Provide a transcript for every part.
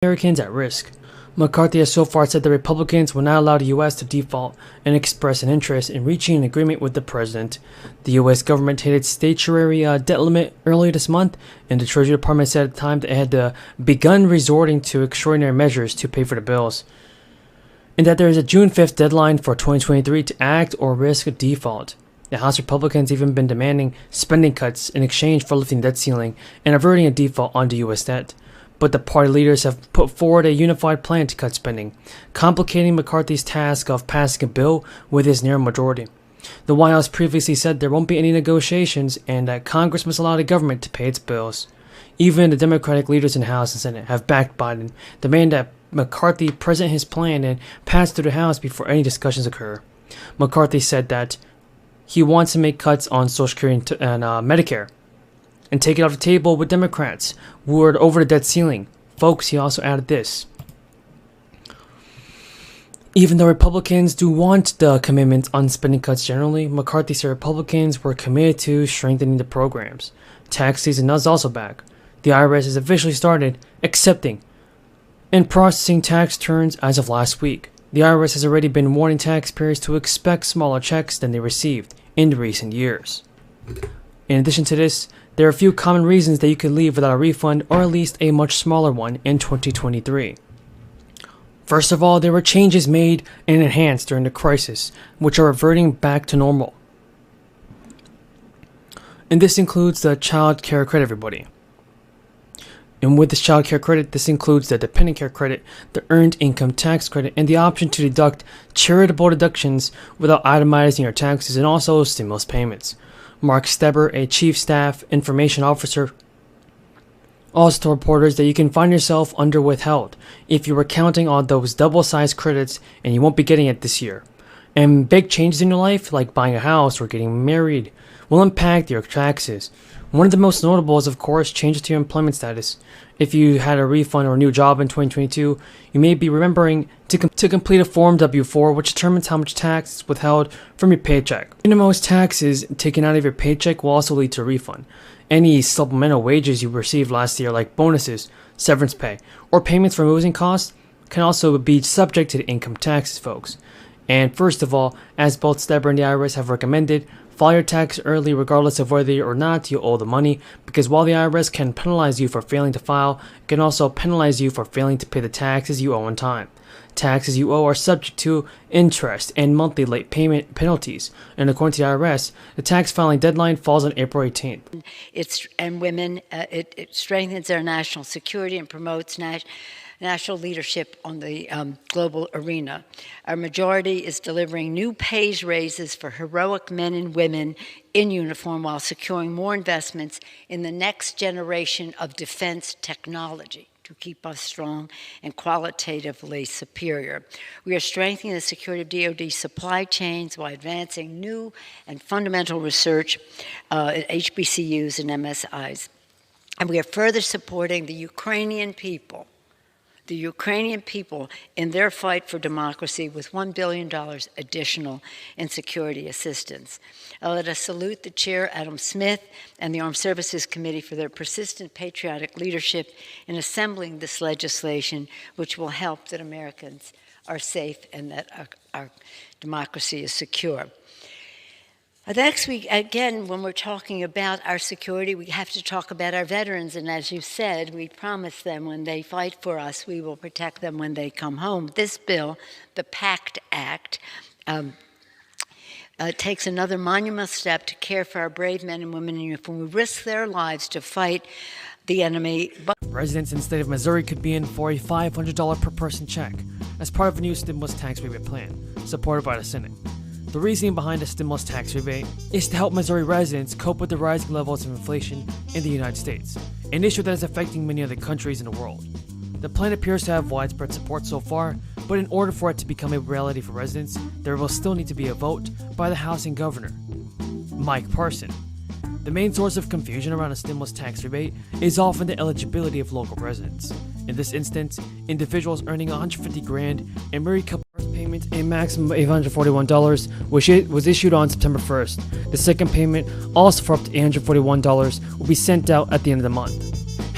Americans at risk. McCarthy has so far said the Republicans will not allow the U.S. to default and express an interest in reaching an agreement with the president. The U.S. government hit its statutory debt limit earlier this month, and the Treasury Department said at the time that it had begun resorting to extraordinary measures to pay for the bills, and that there is a June 5th deadline for 2023 to act or risk a default. The House Republicans even been demanding spending cuts in exchange for lifting the debt ceiling and averting a default on the U.S. debt. But the party leaders have put forward a unified plan to cut spending, complicating McCarthy's task of passing a bill with his narrow majority. The White House previously said there won't be any negotiations and that Congress must allow the government to pay its bills. Even the Democratic leaders in the House and Senate have backed Biden, demanding that McCarthy present his plan and pass through the House before any discussions occur. McCarthy said that he wants to make cuts on Social Security and Medicare, and take it off the table with Democrats who are over the debt ceiling. Folks, he also added this. Even though Republicans do want the commitment on spending cuts generally, McCarthy said Republicans were committed to strengthening the programs. Tax season is also back. The IRS has officially started accepting and processing tax returns as of last week. The IRS has already been warning taxpayers to expect smaller checks than they received in recent years. In addition to this, there are a few common reasons that you could leave without a refund, or at least a much smaller one, in 2023. First of all, there were changes made and enhanced during the crisis, which are reverting back to normal. And this includes the child care credit, everybody. And with this child care credit, this includes the dependent care credit, the earned income tax credit, and the option to deduct charitable deductions without itemizing your taxes, and also stimulus payments. Mark Steber, a Chief Staff Information Officer, also told reporters that you can find yourself under withheld if you were counting on those double-sized credits, and you won't be getting it this year. And big changes in your life, like buying a house or getting married, will impact your taxes. One of the most notable is, of course, changes to your employment status. If you had a refund or a new job in 2022, you may be remembering to complete a Form W-4, which determines how much tax is withheld from your paycheck. And the most taxes taken out of your paycheck will also lead to a refund. Any supplemental wages you received last year, like bonuses, severance pay, or payments for moving costs, can also be subject to the income taxes, folks. And first of all, as both Steber and the IRS have recommended, file your tax early regardless of whether or not you owe the money, because while the IRS can penalize you for failing to file, it can also penalize you for failing to pay the taxes you owe on time. Taxes you owe are subject to interest and monthly late payment penalties, and according to the IRS, the tax filing deadline falls on April 18th. It strengthens our national security and promotes national leadership on the global arena. Our majority is delivering new pay raises for heroic men and women in uniform while securing more investments in the next generation of defense technology to keep us strong and qualitatively superior. We are strengthening the security of DoD supply chains while advancing new and fundamental research at HBCUs and MSIs. And we are further supporting the Ukrainian people in their fight for democracy with $1 billion additional in security assistance. Let us salute the Chair, Adam Smith, and the Armed Services Committee for their persistent patriotic leadership in assembling this legislation, which will help that Americans are safe and that our democracy is secure. Next week, again, when we're talking about our security, we have to talk about our veterans. And as you said, we promise them when they fight for us, we will protect them when they come home. This bill, the PACT Act, takes another monumental step to care for our brave men and women in uniform who risk their lives to fight the enemy. Residents in the state of Missouri could be in for a $500 per person check as part of a new stimulus tax rebate plan, supported by the Senate. The reasoning behind the stimulus tax rebate is to help Missouri residents cope with the rising levels of inflation in the United States, an issue that is affecting many other countries in the world. The plan appears to have widespread support so far, but in order for it to become a reality for residents, there will still need to be a vote by the Housing Governor, Mike Parson. The main source of confusion around a stimulus tax rebate is often the eligibility of local residents. In this instance, individuals earning $150,000 and married couples payment a maximum of $841, which was issued on September 1st. The second payment, also for up to $841, will be sent out at the end of the month.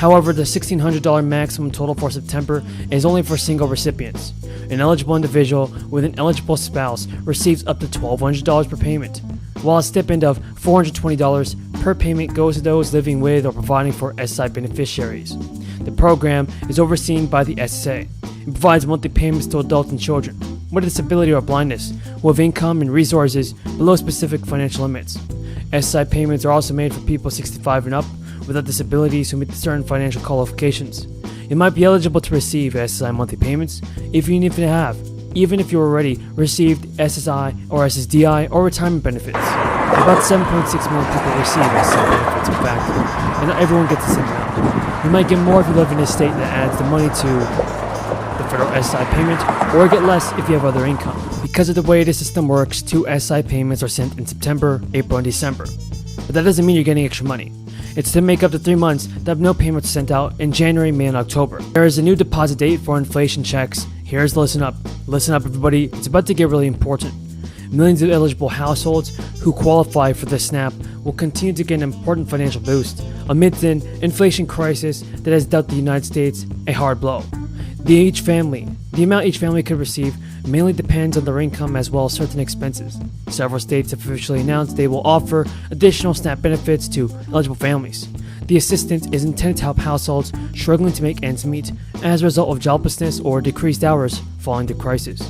However, the $1,600 maximum total for September is only for single recipients. An eligible individual with an eligible spouse receives up to $1,200 per payment, while a stipend of $420 per payment goes to those living with or providing for SSI beneficiaries. The program is overseen by the SSA and provides monthly payments to adults and children with a disability or blindness who have income and resources below specific financial limits. SSI payments are also made for people 65 and up without disabilities who meet certain financial qualifications. You might be eligible to receive SSI monthly payments even if you already received SSI or SSDI or retirement benefits. About 7.6 million people receive SSI benefits, in fact, and not everyone gets the same amount. You might get more if you live in a state that adds the money to the federal SSI payment, or get less if you have other income. Because of the way the system works, 2 SSI payments are sent in September, April, and December. But that doesn't mean you're getting extra money. It's to make up to 3 months that have no payments sent out in January, May, and October. There is a new deposit date for inflation checks. Here's the listen up. Listen up, everybody. It's about to get really important. Millions of eligible households who qualify for the SNAP will continue to get an important financial boost amidst an inflation crisis that has dealt the United States a hard blow. The amount each family could receive mainly depends on their income as well as certain expenses. Several states have officially announced they will offer additional SNAP benefits to eligible families. The assistance is intended to help households struggling to make ends meet as a result of joblessness or decreased hours following the crisis.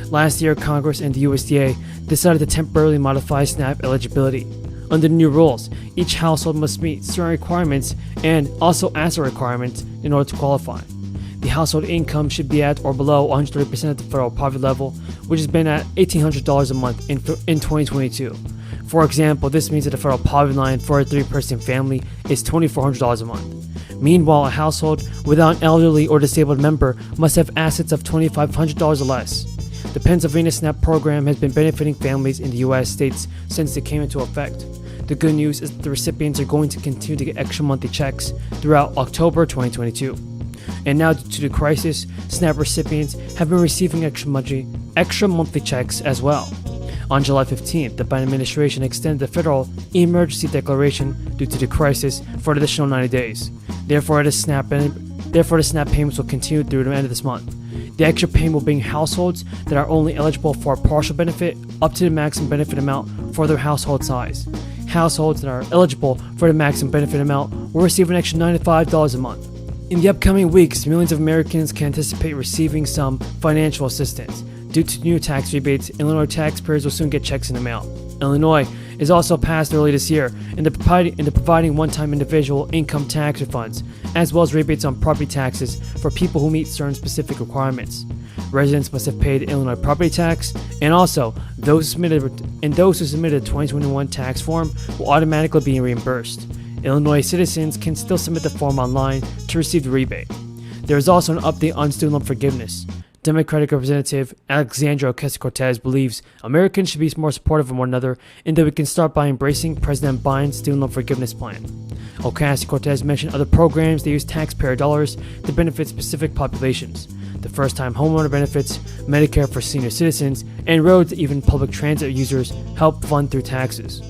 Last year, Congress and the USDA decided to temporarily modify SNAP eligibility. Under the new rules, each household must meet certain requirements and also asset requirements in order to qualify. The household income should be at or below 130% of the federal poverty level, which has been at $1,800 a month in 2022. For example, this means that the federal poverty line for a 3-person family is $2,400 a month. Meanwhile, a household without an elderly or disabled member must have assets of $2,500 or less. The Pennsylvania SNAP program has been benefiting families in the U.S. states since it came into effect. The good news is that the recipients are going to continue to get extra monthly checks throughout October 2022. And now, due to the crisis, SNAP recipients have been receiving extra monthly checks as well. On July 15th, the Biden administration extended the federal emergency declaration due to the crisis for an additional 90 days. Therefore, the SNAP payments will continue through the end of this month. The extra payment will bring households that are only eligible for a partial benefit up to the maximum benefit amount for their household size. Households that are eligible for the maximum benefit amount will receive an extra $95 a month. In the upcoming weeks, millions of Americans can anticipate receiving some financial assistance. Due to new tax rebates, Illinois taxpayers will soon get checks in the mail. Illinois is also passed early this year into providing one-time individual income tax refunds, as well as rebates on property taxes for people who meet certain specific requirements. Residents must have paid Illinois property tax, and also those who submitted a 2021 tax form will automatically be reimbursed. Illinois citizens can still submit the form online to receive the rebate. There is also an update on student loan forgiveness. Democratic Representative Alexandria Ocasio-Cortez believes Americans should be more supportive of one another and that we can start by embracing President Biden's student loan forgiveness plan. Ocasio-Cortez mentioned other programs that use taxpayer dollars to benefit specific populations. The first-time homeowner benefits, Medicare for senior citizens, and roads that even public transit users help fund through taxes.